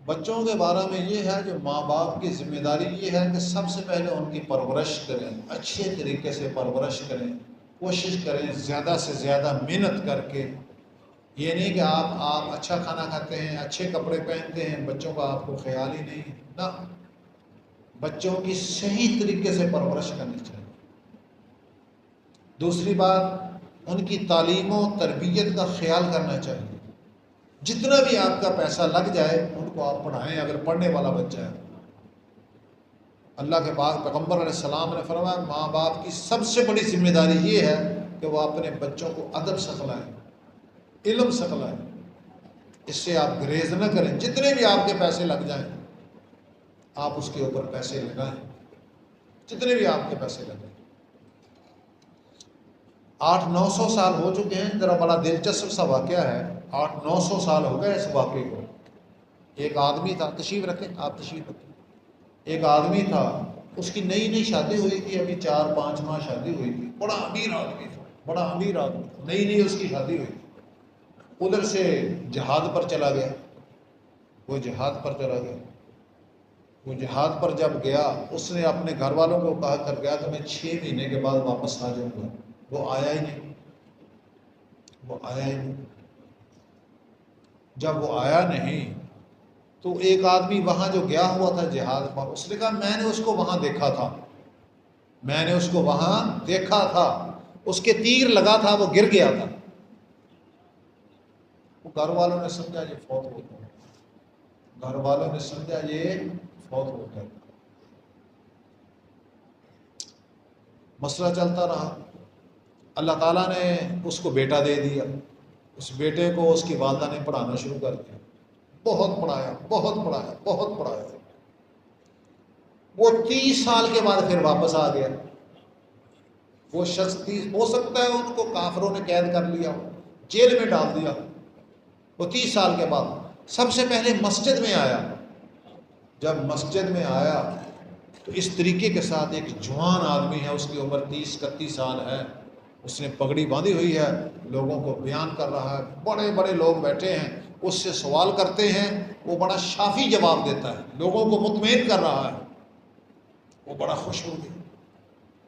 بچوں کے بارے میں یہ ہے جو ماں باپ کی ذمہ داری یہ ہے کہ سب سے پہلے ان کی پرورش کریں، اچھے طریقے سے پرورش کریں، کوشش کریں زیادہ سے زیادہ محنت کر کے. یہ نہیں کہ آپ اچھا کھانا کھاتے ہیں، اچھے کپڑے پہنتے ہیں، بچوں کا آپ کو خیال ہی نہیں ہے. نہ، بچوں کی صحیح طریقے سے پرورش کرنی چاہیے. دوسری بات، ان کی تعلیم و تربیت کا خیال کرنا چاہیے. جتنا بھی آپ کا پیسہ لگ جائے ان کو آپ پڑھائیں اگر پڑھنے والا بچہ ہے. اللہ کے پاک پیغمبر علیہ السلام نے فرمایا ماں باپ کی سب سے بڑی ذمہ داری یہ ہے کہ وہ اپنے بچوں کو ادب سکھلائیں، علم سکھلائیں. اس سے آپ گریز نہ کریں، جتنے بھی آپ کے پیسے لگ جائیں آپ اس کے اوپر پیسے لگائیں، جتنے بھی آپ کے پیسے لگائیں. 800-900 سال ہو چکے ہیں. ذرا بڑا دلچسپ سا واقعہ ہے. 800-900 سال ہو گئے اس واقعے کو. ایک آدمی تھا، تشریف رکھیں آپ، تشریف رکھیں. ایک آدمی تھا، اس کی نئی نئی شادی ہوئی تھی، ابھی 4-5 ماہ شادی ہوئی تھی. بڑا امیر آدمی تھا، بڑا امیر آدمی، نئی نئی اس کی شادی ہوئی تھی. ادھر سے جہاد پر چلا گیا. وہ جہاد پر چلا گیا. وہ جہاد پر جب گیا اس نے اپنے گھر والوں کو کہا کر گیا تو میں 6 مہینے کے بعد واپس آ جاؤں گا. وہ آیا ہی نہیں، وہ آیا ہی نہیں. جب وہ آیا نہیں تو ایک آدمی وہاں جو گیا ہوا تھا جہاد پر، اس نے کہا میں نے اس کو وہاں دیکھا تھا، میں نے اس کو وہاں دیکھا تھا، اس کے تیر لگا تھا، وہ گر گیا تھا. وہ گھر والوں نے سمجھا یہ فوت ہو گیا، گھر والوں نے سمجھا یہ فوت ہو گیا. مسئلہ چلتا رہا. اللہ تعالیٰ نے اس کو بیٹا دے دیا. اس بیٹے کو اس کی والدہ نے پڑھانا شروع کر دیا. بہت پڑھایا، بہت پڑھایا، بہت پڑھایا. وہ 30 سال کے بعد پھر واپس آ گیا. وہ شخص 30، ہو سکتا ہے ان کو کافروں نے قید کر لیا، جیل میں ڈال دیا. وہ 30 سال کے بعد سب سے پہلے مسجد میں آیا. جب مسجد میں آیا تو اس طریقے کے ساتھ ایک جوان آدمی ہے، اس کی عمر 30-31 سال ہے، اس نے پگڑی باندھی ہوئی ہے، لوگوں کو بیان کر رہا ہے. بڑے بڑے لوگ بیٹھے ہیں، اس سے سوال کرتے ہیں، وہ بڑا شافی جواب دیتا ہے، لوگوں کو مطمئن کر رہا ہے. وہ بڑا خوش ہو گیا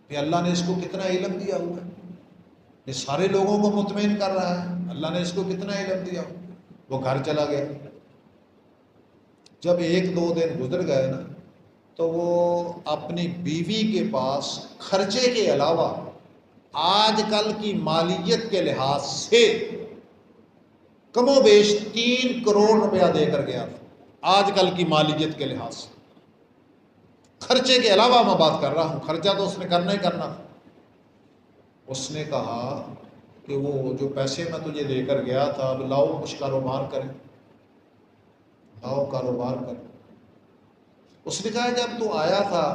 کہ اللہ نے اس کو کتنا علم دیا ہوا ہے، یہ سارے لوگوں کو مطمئن کر رہا ہے، اللہ نے اس کو کتنا علم دیا ہوا. وہ گھر چلا گیا. جب 1-2 دن گزر گئے نا تو وہ اپنی بیوی کے پاس خرچے کے علاوہ آج کل کی مالیت کے لحاظ سے کم و بیش 3 کروڑ روپیہ دے کر گیا تھا. آج کل کی مالیت کے لحاظ سے، خرچے کے علاوہ میں بات کر رہا ہوں، خرچہ تو اس نے کرنا ہی کرنا تھا. اس نے کہا کہ وہ جو پیسے میں تجھے دے کر گیا تھا اب لاؤ کچھ کاروبار کریں، لاؤ کاروبار کریں. اس نے کہا جب تو آیا تھا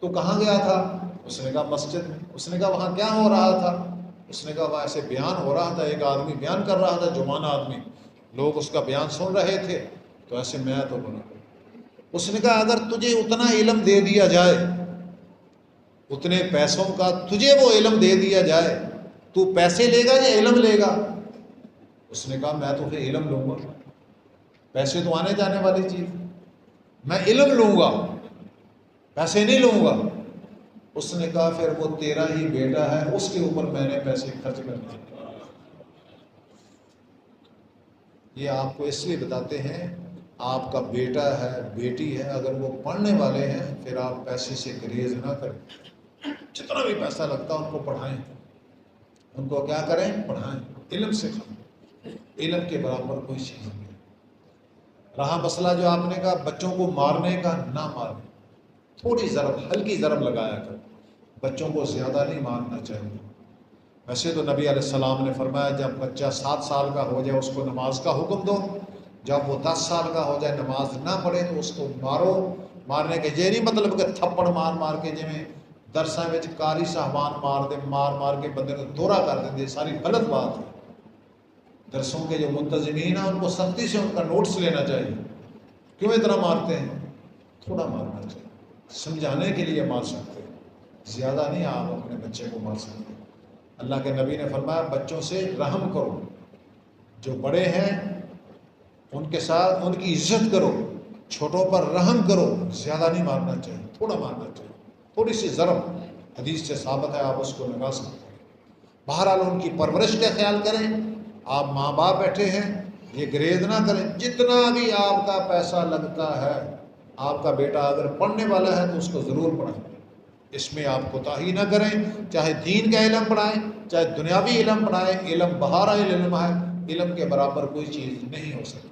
تو کہاں گیا تھا؟ اس نے کہا مسجد میں. اس نے کہا وہاں کیا ہو رہا تھا؟ اس نے کہا وہاں ایسے بیان ہو رہا تھا، ایک آدمی بیان کر رہا تھا، جوان آدمی، لوگ اس کا بیان سن رہے تھے تو ایسے میں تو بنا. اس نے کہا اگر تجھے اتنا علم دے دیا جائے، اتنے پیسوں کا تجھے وہ علم دے دیا جائے، تو پیسے لے گا یا علم لے گا؟ اس نے کہا میں تو پھر علم لوں گا، پیسے تو آنے جانے والی چیز، میں علم لوں گا، پیسے نہیں لوں گا. اس نے کہا پھر وہ تیرا ہی بیٹا ہے، اس کے اوپر میں نے پیسے خرچ کرنے. یہ آپ کو اس لیے بتاتے ہیں آپ کا بیٹا ہے، بیٹی ہے، اگر وہ پڑھنے والے ہیں پھر آپ پیسے سے گریز نہ کریں. جتنا بھی پیسہ لگتا ہے ان کو پڑھائیں، ان کو کیا کریں؟ پڑھائیں، علم سکھائیں. علم کے برابر کوئی چیز نہیں. رہا مسئلہ جو آپ نے کہا بچوں کو مارنے کا، نہ مارنے، تھوڑی ضرب، ہلکی ضرب لگایا کر، بچوں کو زیادہ نہیں مارنا چاہیے. ویسے تو نبی علیہ السلام نے فرمایا جب بچہ 7 سال کا ہو جائے اس کو نماز کا حکم دو، جب وہ 10 سال کا ہو جائے نماز نہ پڑھے تو اس کو مارو. مارنے کے یہ نہیں مطلب کہ تھپڑ مار مار کے جویں درساں وچ کاری صاحبان مار دے، مار مار کے بندے کو دورہ کر دیں، ساری غلط بات ہے. درسوں کے جو منتظمین ہیں ان کو سختی سے ان کا نوٹس لینا چاہیے. کیوں اتنا مارتے ہیں؟ تھوڑا مارنا چاہیے، سمجھانے کے لیے مار سکتے ہیں، زیادہ نہیں آپ اپنے بچے کو مار سکتے. اللہ کے نبی نے فرمایا بچوں سے رحم کرو، جو بڑے ہیں ان کے ساتھ ان کی عزت کرو، چھوٹوں پر رحم کرو، زیادہ نہیں مارنا چاہیے، تھوڑا مارنا چاہیے، تھوڑی سی ضرب حدیث سے ثابت ہے، آپ اس کو لگا سکتے ہیں۔ بہرحال ان کی پرورش کا خیال کریں۔ آپ ماں باپ بیٹھے ہیں، یہ گریز نہ کریں، جتنا بھی آپ کا پیسہ لگتا ہے، آپ کا بیٹا اگر پڑھنے والا ہے تو اس کو ضرور پڑھائیں، اس میں آپ کوتاہی نہ کریں، چاہے دین کا علم پڑھائیں، چاہے دنیاوی علم پڑھائیں، علم بہارا علم ہے، علم کے برابر کوئی چیز نہیں ہو سکتی۔